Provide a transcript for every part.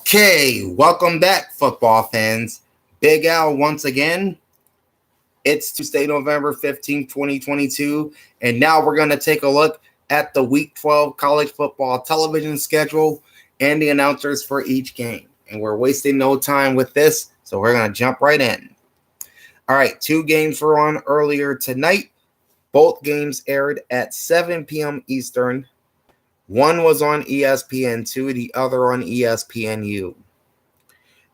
Okay, welcome back, football fans. Big Al once again. It's Tuesday, November 15th, 2022, and now we're going to take a look at the Week 12 college football television schedule and the announcers for each game. And we're wasting no time with this, so we're going to jump right in. All right, two games were on earlier tonight. Both games aired at 7 p.m. Eastern. One was on ESPN2, the other on ESPNU.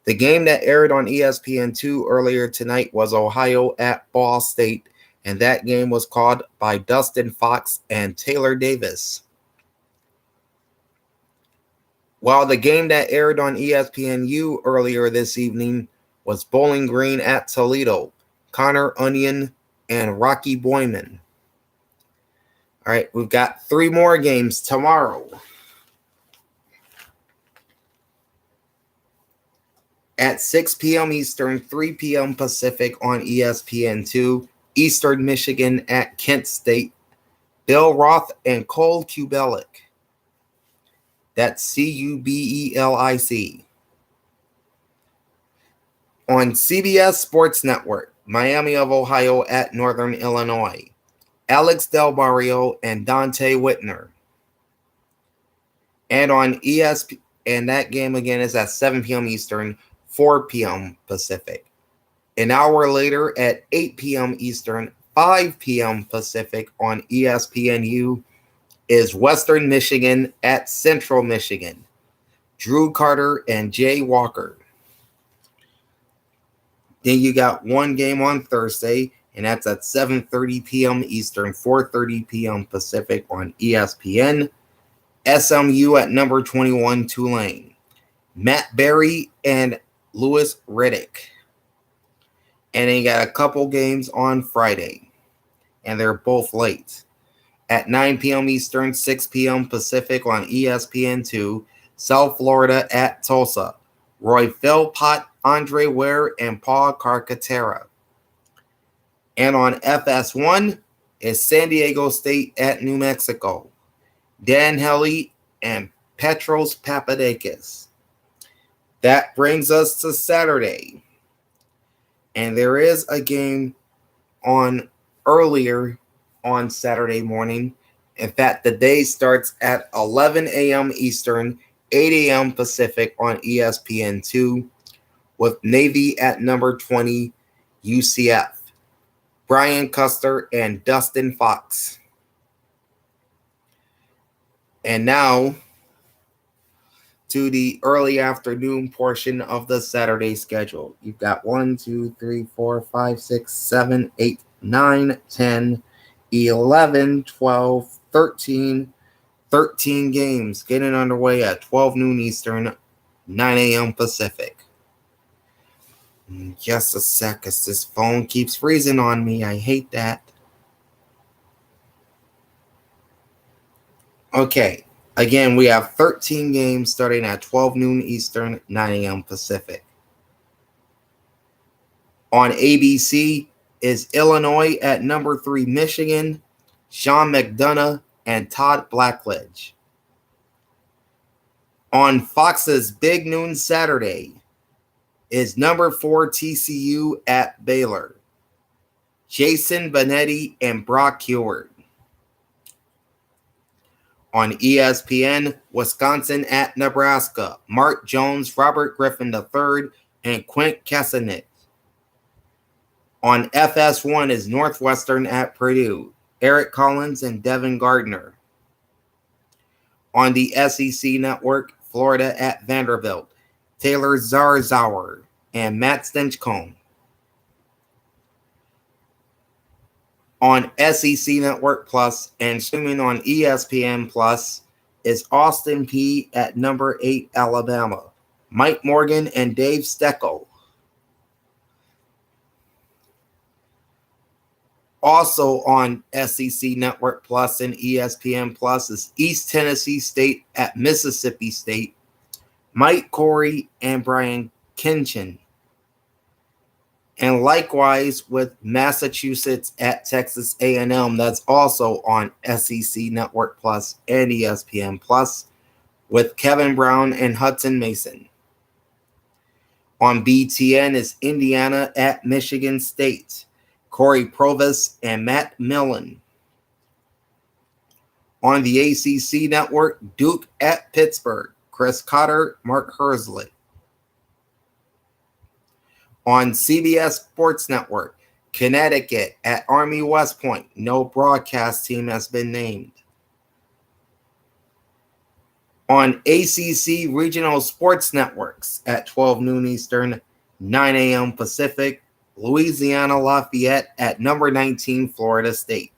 The game that aired on ESPN2 earlier tonight was Ohio at Ball State, and that game was called by Dustin Fox and Taylor Davis. While the game that aired on ESPNU earlier this evening was Bowling Green at Toledo, Connor Onion and Rocky Boyman. All right, we've got three more games tomorrow. At 6 p.m. Eastern, 3 p.m. Pacific on ESPN2, Eastern Michigan at Kent State, Bill Roth and Cole Cubelic. That's Cubelic. On CBS Sports Network, Miami of Ohio at Northern Illinois, Alex Del Barrio and Dante Whitner. And on ESPN, and that game again is at 7 p.m. Eastern, 4 p.m. Pacific. An hour later at 8 p.m. Eastern, 5 p.m. Pacific on ESPNU is Western Michigan at Central Michigan, Drew Carter and Jay Walker. Then you got one game on Thursday, and that's at 7:30 p.m. Eastern, 4:30 p.m. Pacific on ESPN. SMU at number 21 Tulane, Matt Berry and Louis Riddick. And then you got a couple games on Friday, and they're both late. At 9 p.m. Eastern, 6 p.m. Pacific on ESPN2, South Florida at Tulsa, Roy Philpott, Andre Ware, and Paul Carcaterra. And on FS1 is San Diego State at New Mexico, Dan Hellie and Petros Papadakis. That brings us to Saturday. And there is a game on earlier on Saturday morning. In fact, the day starts at 11 a.m. Eastern, 8 a.m. Pacific on ESPN2 with Navy at number 20 UCF, Brian Custer and Dustin Fox. And now to the early afternoon portion of the Saturday schedule. You've got 1, 2, 3, 4, 5, 6, 7, 8, 9, 10, 11, 12, 13 games getting underway at 12 noon Eastern, 9 a.m. Pacific. Just a sec, as this phone keeps freezing on me. I hate that. Okay, again, we have 13 games starting at 12 noon Eastern, 9 a.m. Pacific. On ABC is Illinois at number 3 Michigan, Sean McDonough, and Todd Blackledge. On Fox's Big Noon Saturday is number 4 TCU at Baylor, Jason Benetti and Brock Heward. On ESPN, Wisconsin at Nebraska, Mark Jones, Robert Griffin III, and Quint Kessenich. On FS1 is Northwestern at Purdue, Eric Collins and Devin Gardner. On the SEC Network, Florida at Vanderbilt, Taylor Zarzauer and Matt Stinchcomb. On SEC Network Plus and streaming on ESPN Plus is Austin Peay at number 8 Alabama, Mike Morgan and Dave Steckel. Also on SEC Network Plus and ESPN Plus is East Tennessee State at Mississippi State, Mike Corey and Brian Kinchin. And likewise with Massachusetts at Texas A&M, that's also on SEC Network Plus and ESPN Plus with Kevin Brown and Hudson Mason. On BTN is Indiana at Michigan State, Corey Provis and Matt Millen. On the ACC network, Duke at Pittsburgh, Chris Cotter, Mark Herzlich. On CBS Sports Network, Connecticut at Army West Point, no broadcast team has been named. On ACC Regional Sports Networks at 12 noon Eastern, 9 a.m. Pacific, Louisiana Lafayette at number 19 Florida State.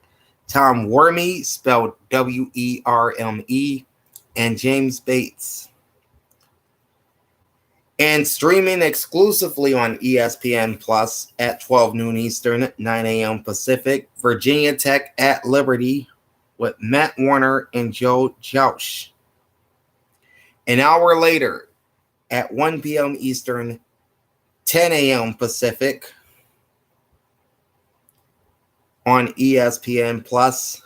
Tom Werme, spelled Werme, and James Bates. And streaming exclusively on ESPN Plus at 12 noon Eastern, 9 a.m. Pacific, Virginia Tech at Liberty with Matt Warner and Joe Jausch. An hour later, at 1 p.m. Eastern, 10 a.m. Pacific, on ESPN Plus,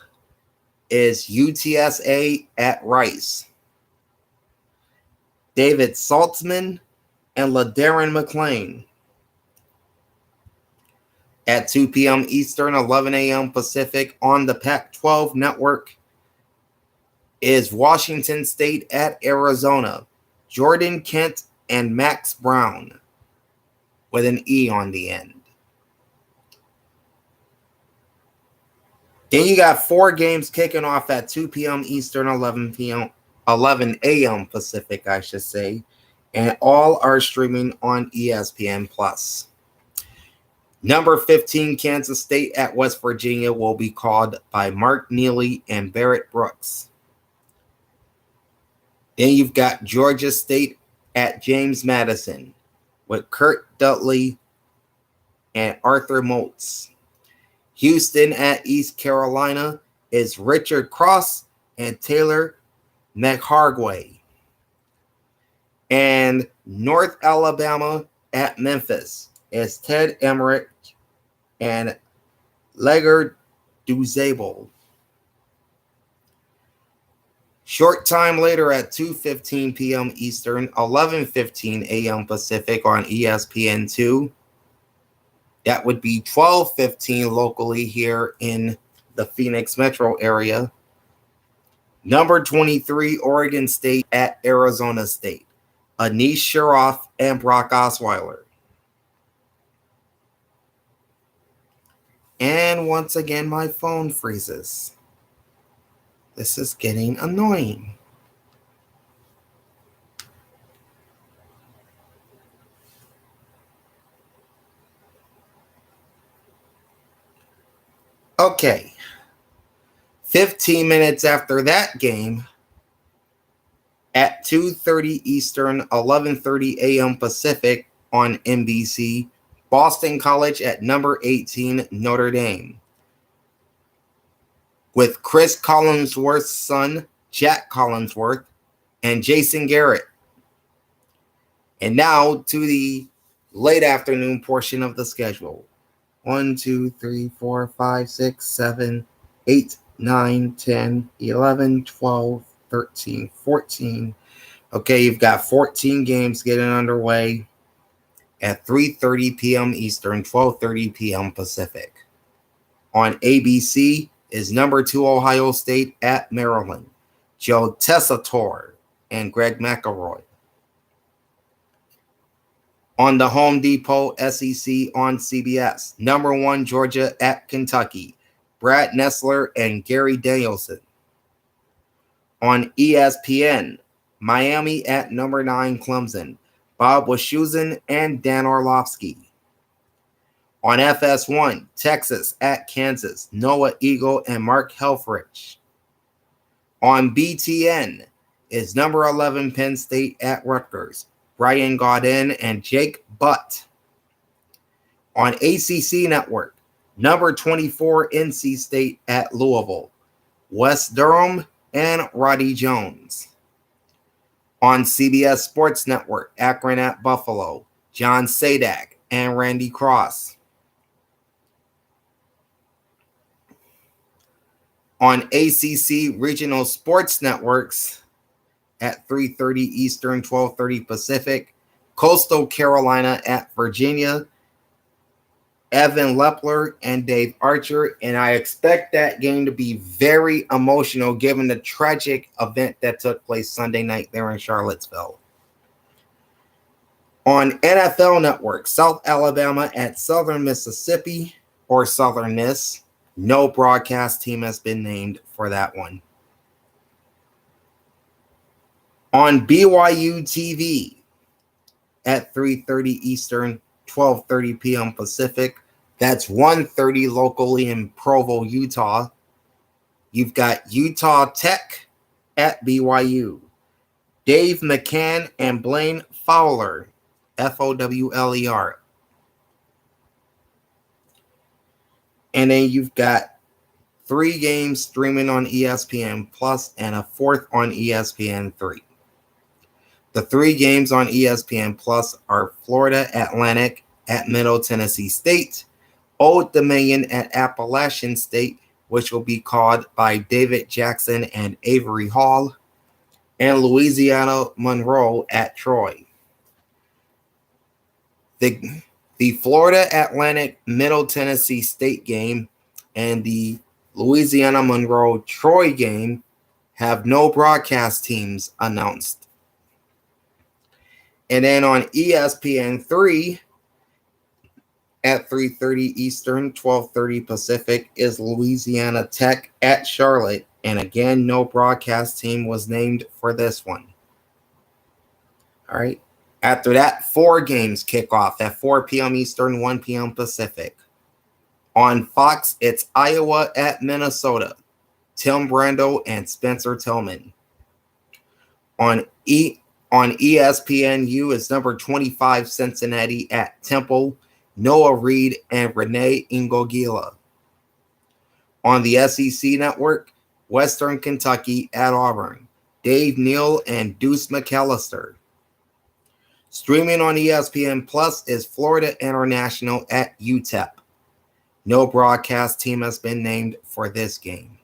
is UTSA at Rice. David Saltzman and LaDarren McClain. At 2 p.m. Eastern, 11 a.m. Pacific, on the Pac-12 network, is Washington State at Arizona. Jordan Kent and Max Brown, with an E on the end. Then you got 4 games kicking off at 2 p.m. Eastern, 11 a.m. Pacific, I should say, and all are streaming on ESPN Plus. Number 15, Kansas State at West Virginia will be called by Mark Neely and Barrett Brooks. Then you've got Georgia State at James Madison with Kurt Dudley and Arthur Moats. Houston at East Carolina is Richard Cross and Taylor McHargway. And North Alabama at Memphis is Ted Emmerich and Legard Duzable. Short time later at 2:15 p.m. Eastern, 11:15 a.m. Pacific on ESPN2. That would be 12:15 locally here in the Phoenix metro area. Number 23, Oregon State at Arizona State. Anish Shroff and Brock Osweiler. And once again, my phone freezes. This is getting annoying. Okay. 15 minutes after that game, at 2:30 Eastern, 11:30 a.m. Pacific on NBC, Boston College at number 18 Notre Dame, with Chris Collinsworth's son, Jack Collinsworth, and Jason Garrett. And now to the late afternoon portion of the schedule. 1, 2, 3, 4, 5, 6, 7, 8, 9, 10, 11, 12, 13, 14. Okay, you've got 14 games getting underway at 3:30 p.m. Eastern, 12:30 p.m. Pacific. On ABC is number 2 Ohio State at Maryland, Joe Tessitore and Greg McElroy. On the Home Depot SEC on CBS, number 1 Georgia at Kentucky, Brad Nessler and Gary Danielson. On ESPN, Miami at number 9 Clemson, Bob Wischusen and Dan Orlovsky. On FS1, Texas at Kansas, Noah Eagle and Mark Helfrich. On BTN is number 11 Penn State at Rutgers, Brian Gaudin and Jake Butt. On ACC Network, number 24 NC State at Louisville, Wes Durham and Roddy Jones. On CBS Sports Network, Akron at Buffalo, John Sadak and Randy Cross. On ACC Regional Sports Networks at 3:30 Eastern, 12:30 Pacific, Coastal Carolina at Virginia. Evan Lepler and Dave Archer, and I expect that game to be very emotional given the tragic event that took place Sunday night there in Charlottesville. On NFL Network, South Alabama at Southern Mississippi, or Southern Miss. No broadcast team has been named for that one. On BYU TV at 3:30 Eastern, 12:30 p.m. Pacific. That's 1:30 locally in Provo, Utah. You've got Utah Tech at BYU. Dave McCann and Blaine Fowler, Fowler. And then you've got 3 games streaming on ESPN Plus and a 4th on ESPN3. The 3 games on ESPN Plus are Florida Atlantic at Middle Tennessee State, Old Dominion at Appalachian State, which will be called by David Jackson and Avery Hall, and Louisiana Monroe at Troy. The Florida Atlantic Middle Tennessee State game and the Louisiana Monroe Troy game have no broadcast teams announced. And then on ESPN3 at 3:30 Eastern, 12:30 Pacific is Louisiana Tech at Charlotte. And again, no broadcast team was named for this one. All right. After that, 4 games kick off at 4 p.m. Eastern, 1 p.m. Pacific. On Fox, it's Iowa at Minnesota. Tim Brando and Spencer Tillman. On ESPNU is number 25 Cincinnati at Temple, Noah Reid and Renee Ingogila. On the SEC Network, Western Kentucky at Auburn, Dave Neal and Deuce McAllister. Streaming on ESPN Plus is Florida International at UTEP. No broadcast team has been named for this game.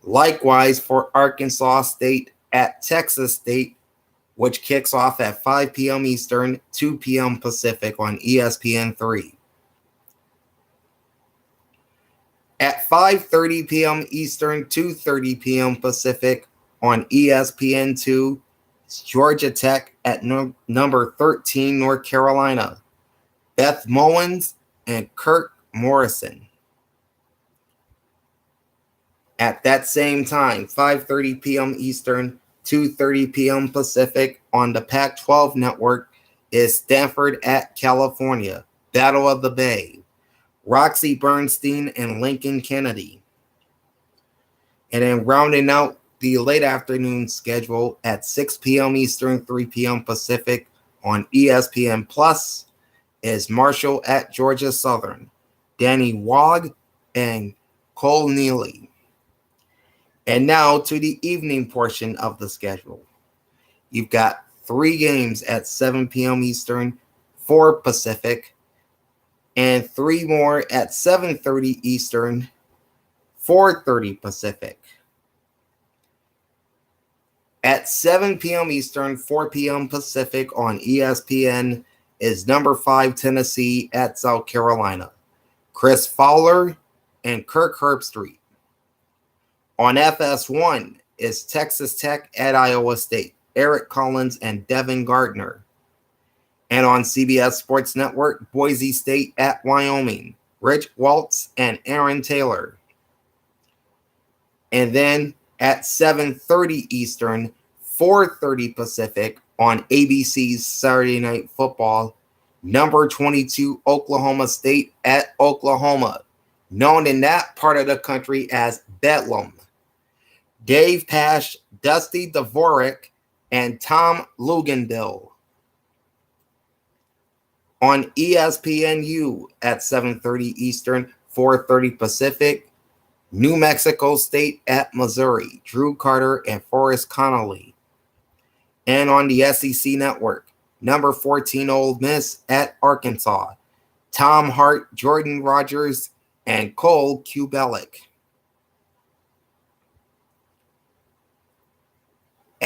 Likewise for Arkansas State at Texas State, which kicks off at 5 p.m. Eastern, 2 p.m. Pacific on ESPN3. At 5:30 p.m. Eastern, 2:30 p.m. Pacific on ESPN2, it's Georgia Tech at number 13 North Carolina. Beth Mowins and Kirk Morrison. At that same time, 5:30 p.m. Eastern, 2:30 p.m. Pacific on the Pac-12 network is Stanford at California, Battle of the Bay. Roxy Bernstein and Lincoln Kennedy. And then rounding out the late afternoon schedule at 6 p.m. Eastern, 3 p.m. Pacific on ESPN Plus is Marshall at Georgia Southern, Danny Wog and Cole Neely. And now to the evening portion of the schedule. You've got 3 games at 7 p.m. Eastern, 4 Pacific, and 3 more at 7:30 Eastern, 4:30 Pacific. At 7 p.m. Eastern, 4 p.m. Pacific on ESPN is number 5 Tennessee at South Carolina, Chris Fowler and Kirk Herbstreit. On FS1 is Texas Tech at Iowa State, Eric Collins and Devin Gardner. And on CBS Sports Network, Boise State at Wyoming, Rich Waltz and Aaron Taylor. And then at 7:30 Eastern, 4:30 Pacific on ABC's Saturday Night Football, number 22 Oklahoma State at Oklahoma, known in that part of the country as Bedlam. Dave Pasch, Dusty Dvorak, and Tom Luginbill. On ESPNU at 7:30 Eastern, 4:30 Pacific, New Mexico State at Missouri, Drew Carter and Forrest Connolly. And on the SEC Network, number 14 Ole Miss at Arkansas, Tom Hart, Jordan Rogers, and Cole Kubelic.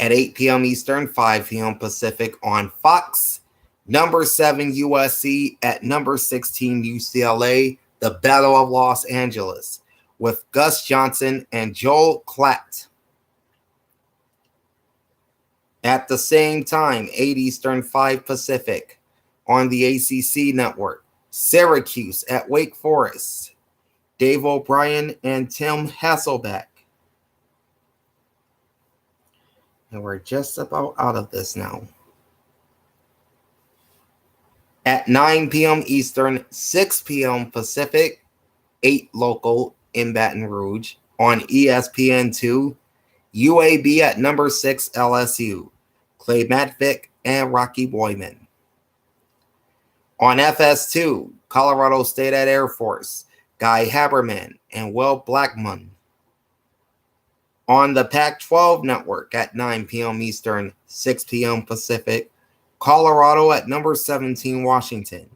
at 8 p.m. Eastern, 5 p.m. Pacific on Fox. Number 7 USC at number 16 UCLA, the Battle of Los Angeles, with Gus Johnson and Joel Klatt. At the same time, 8 Eastern, 5 Pacific, on the ACC network, Syracuse at Wake Forest, Dave O'Brien and Tim Hasselbeck. And we're just about out of this now. At 9 p.m. Eastern, 6 p.m. Pacific, 8 local in Baton Rouge, on ESPN2, UAB at number 6 LSU, Clay Matvick and Rocky Boyman. On FS2, Colorado State at Air Force, Guy Haberman and Will Blackmon. On the Pac-12 network at 9 p.m. Eastern, 6 p.m. Pacific, Colorado at number 17 Washington,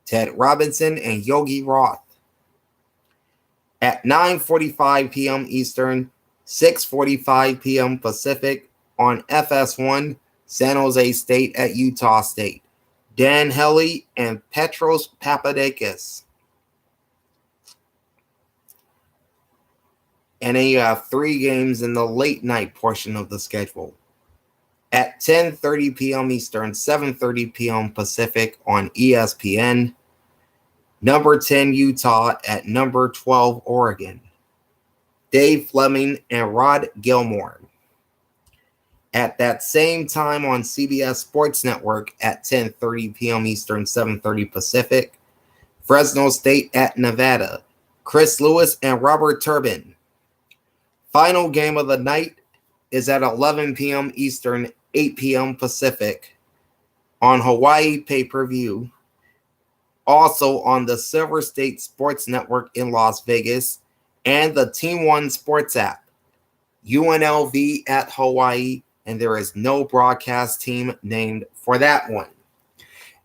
Ted Robinson and Yogi Roth. At 9:45 p.m. Eastern, 6:45 p.m. Pacific, on FS1, San Jose State at Utah State, Dan Hellie and Petros Papadakis. And then you have 3 games in the late night portion of the schedule. At 10:30 p.m. Eastern, 7:30 p.m. Pacific on ESPN, number 10 Utah at number 12 Oregon, Dave Fleming and Rod Gilmore. At that same time on CBS Sports Network at 10:30 p.m. Eastern, 7:30 Pacific, Fresno State at Nevada, Chris Lewis and Robert Turbin. Final game of the night is at 11 p.m. Eastern, 8 p.m. Pacific on Hawaii pay-per-view. Also on the Silver State Sports Network in Las Vegas and the Team One Sports app. UNLV at Hawaii, and there is no broadcast team named for that one.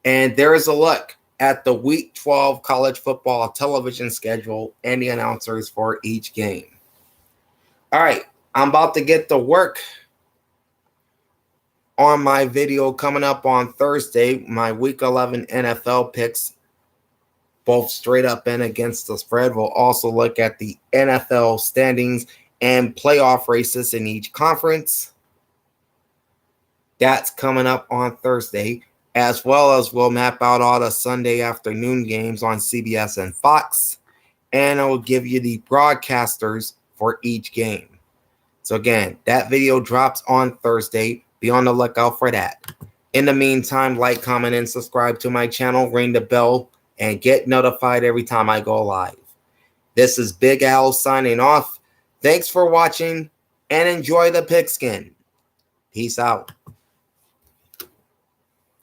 And there is a look at the Week 12 college football television schedule and the announcers for each game. All right, I'm about to get to work on my video coming up on Thursday, my Week 11 NFL picks, both straight up and against the spread. We'll also look at the NFL standings and playoff races in each conference. That's coming up on Thursday, as well as we'll map out all the Sunday afternoon games on CBS and Fox, and I will give you the broadcasters for each game. So again, that video drops on Thursday. Be on the lookout for that. In the meantime, like, comment, and subscribe to my channel, ring the bell, and get notified every time I go live. This is Big Al signing off. Thanks for watching, and enjoy the pigskin. Peace out.